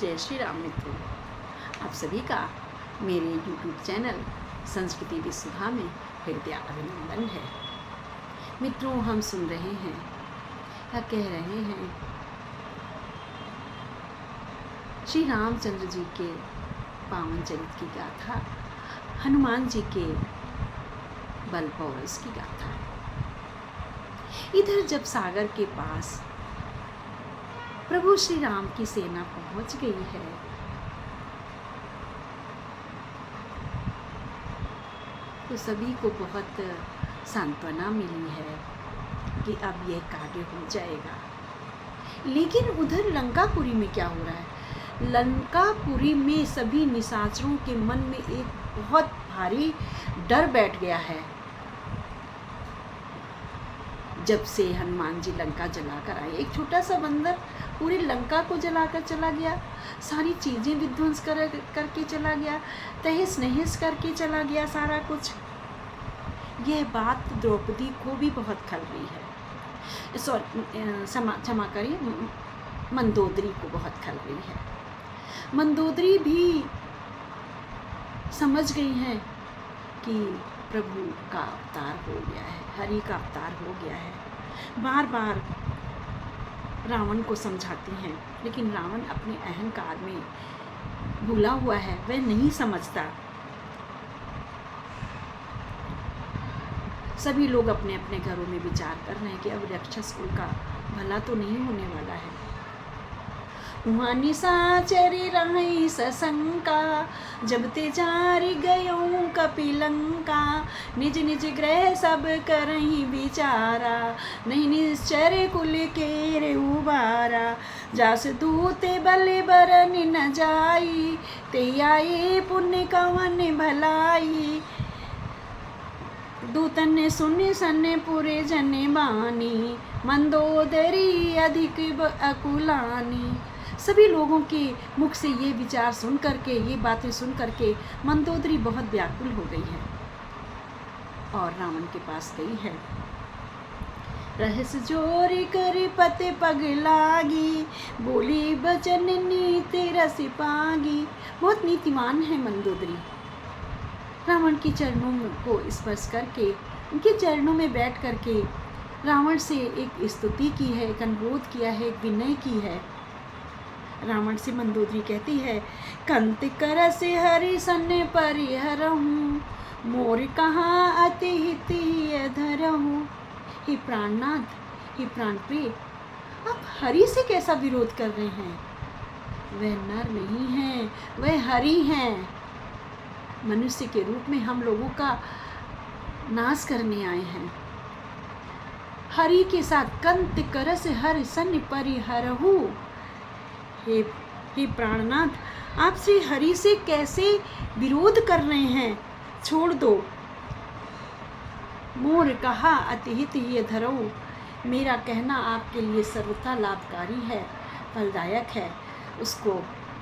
जय श्री राम मित्रों, आप सभी का मेरे YouTube चैनल संस्कृति विसुधा में हृदय अभिनंदन है। मित्रों, हम सुन रहे हैं या कह रहे हैं श्री रामचंद्र जी के पावन चरित्र की गाथा, हनुमान जी के बल पौरस की गाथा। इधर जब सागर के पास प्रभु श्री राम की सेना पहुंच गई है, तो सभी को बहुत सांत्वना मिली है कि अब यह कार्य हो जाएगा। लेकिन उधर लंकापुरी में क्या हो रहा है? लंकापुरी में सभी निशाचरों के मन में एक बहुत भारी डर बैठ गया है। जब से हनुमान जी लंका जलाकर आए, एक छोटा सा बंदर पूरी लंका को जलाकर चला गया, सारी चीज़ें विध्वंस करके चला गया, तहस नहस करके चला गया सारा कुछ। यह बात द्रौपदी को भी बहुत खल रही है, क्षमा करिए, मंदोदरी को बहुत खल रही है। मंदोदरी भी समझ गई है कि प्रभु का अवतार हो गया है, हरि का अवतार हो गया है। बार बार रावण को समझाती हैं, लेकिन रावण अपने अहंकार में भूला हुआ है, वह नहीं समझता। सभी लोग अपने अपने घरों में विचार कर रहे हैं कि अब राक्षस कुल का भला तो नहीं होने वाला है। वहाँ निशाचरी रही सशंका, जब ते जारी गयों कपिलंका, निज निज ग्रह सब करही विचारा, नहीं निश्चर कुल के रे उबारा, जास दूते बल बरन न जाई, ते आए पुण्य कवन भलाई, दूतन ने सुनि सन्ने पूरे जने बानी, मंदोदरी अधिक अकुलानी। सभी लोगों के मुख से ये विचार सुन करके, ये बातें सुन करके मंदोदरी बहुत व्याकुल हो गई है और रावण के पास गई है। रहस्य जोरी कर पते पग लागी, बोली बचन नीति रस पागी। बहुत नीतिमान है मंदोदरी। रावण के चरणों को स्पर्श करके, उनके चरणों में बैठ करके रावण से एक स्तुति की है, एक अनुरोध किया है, एक विनय की है। रावण से मंदोदरी कहती है, कंत कर से हरि सन्ने परिहरहूँ, मोर कहाँ अति हिति धरहूँ। हे प्राणनाथ, हे प्राणप्रिय, आप हरि से कैसा विरोध कर रहे हैं? वह नर नहीं है, वह हरि हैं। मनुष्य के रूप में हम लोगों का नाश करने आए हैं। हरि के साथ कंत कर से हरि सन्ने परिहरहूँ। हे प्राणनाथ, आप श्री हरि से कैसे विरोध कर रहे हैं? छोड़ दो। मोर कहा अतिहित ये धरो, मेरा कहना आपके लिए सर्वथा लाभकारी है, फलदायक है। उसको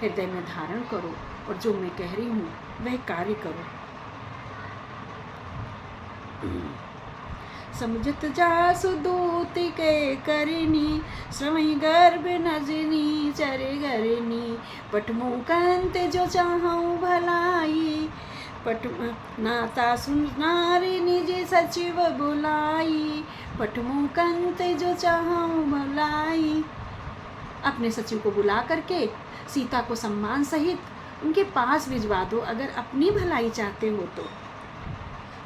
हृदय में धारण करो और जो मैं कह रही हूँ वह कार्य करो। समझत जासु दूत के करनी, श्रवही गर्भ नजनी चरे गरनी, पटमु कंत जो चाहूँ भलाई, नाता सुनारी निज सचिव बुलाई, पटमु कंत जो चाहूँ भलाई। अपने सचिव को बुला करके सीता को सम्मान सहित उनके पास भिजवा दो, अगर अपनी भलाई चाहते हो तो।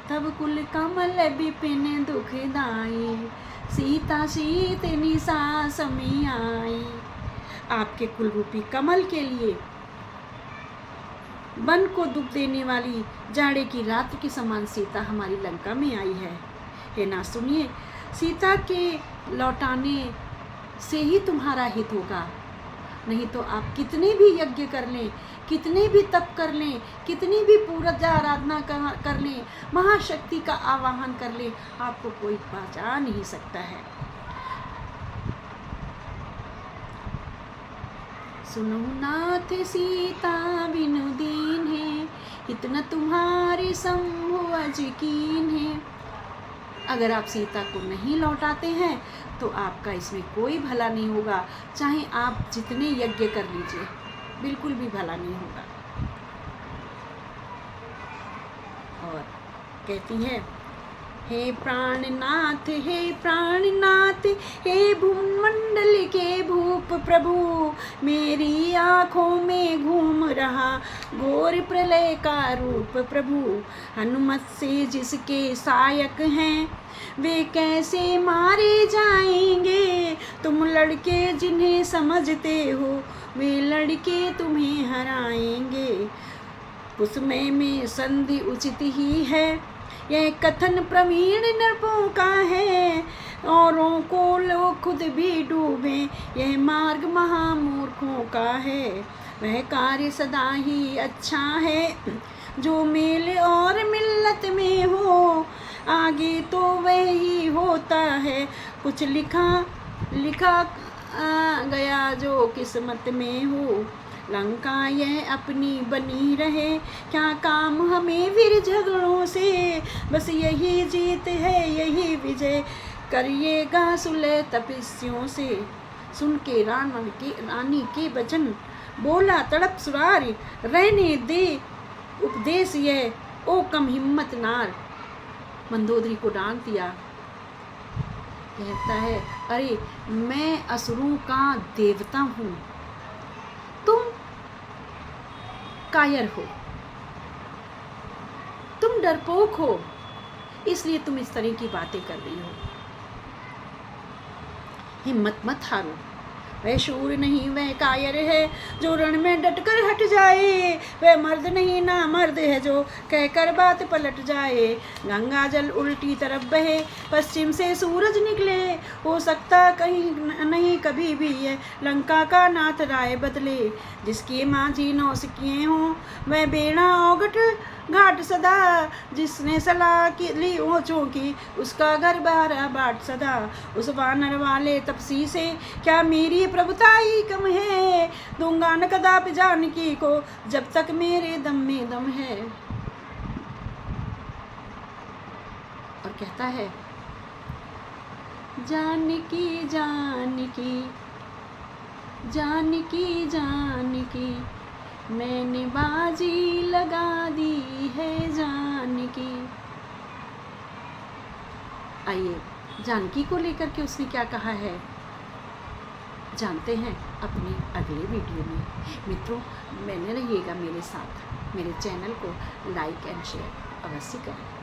तब कुल कमल विपिन दुखदाई, सीता शीत निशा समी आई। आपके कुल रूपी कमल के लिए वन को दुख देने वाली जाड़े की रात के समान सीता हमारी लंका में आई है। हे ना सुनिए, सीता के लौटाने से ही तुम्हारा हित होगा, नहीं तो आप कितने भी यज्ञ कर लें, कितने भी तप कर लें, कितनी भी पूजा आराधना कर लें, महाशक्ति का आवाहन कर लें, आपको कोई पहचान नहीं सकता है। सुनो नाथ सीता बिनु दीन है, इतना तुम्हारी शंभु अजकीन है। अगर आप सीता को नहीं लौटाते हैं तो आपका इसमें कोई भला नहीं होगा, चाहे आप जितने यज्ञ कर लीजिए। बिल्कुल भी भला नहीं होगा। और कहती है, हे प्राणनाथ, हे प्राणनाथ, हे भूमंडल के भूप प्रभु, मेरी आँखों में घूम रहा घोर प्रलय का रूप प्रभु। हनुमत से जिसके सहायक हैं वे कैसे मारे जाएंगे, तुम लड़के जिन्हें समझते हो वे लड़के तुम्हें हराएंगे। कुसुमे में संधि उचित ही है, यह कथन प्रवीण नरपों का है। औरों को लोग खुद भी डूबे, यह मार्ग महामूर्खों का है। वह कार्य सदा ही अच्छा है जो मेल और मिल्लत में हो, आगे तो वही होता है कुछ लिखा गया जो किस्मत में हो। लंका यह अपनी बनी रहे, क्या काम हमें वीर झगड़ों से, बस यही जीत है यही विजय करिएगा सुलह तपस्वियों से। सुन के रानी के वचन बोला तड़प सुरारी, रहने दे उपदेश यह ओ कम हिम्मत नार। मंदोदरी को डांट दिया, कहता है, अरे मैं असुरों का देवता हूँ, तुम कायर हो, तुम डरपोक हो, इसलिए तुम इस तरह की बातें कर रही हो। हिम्मत मत हारो, वह शूर नहीं वह कायर है जो रण में डटकर हट जाए। वह मर्द नहीं ना मर्द है जो कहकर बात पलट जाए। गंगा जल उल्टी तरफ बहे, पश्चिम से सूरज निकले, हो सकता कहीं नहीं कभी भी ये लंका का नाथ राय बदले। जिसके माझी नौसिखिए हों वह बेड़ा औगट घाट सदा, जिसने सलाह की ली ऊँचों की उसका घर बारह बाट सदा। उस वानर वाले तपसी से क्या मेरी प्रभुता ही कम है, दूंगा न कदापि जानकी को जब तक मेरे दम में दम है। और कहता है, जानकी जानकी जानकी जानकी, मैंने बाजी लगा दी है जानकी। आइए जानकी को लेकर के उसने क्या कहा है जानते हैं अपने अगले वीडियो में। मित्रों, बने रहिएगा मेरे साथ, मेरे चैनल को लाइक एंड शेयर अवश्य करें।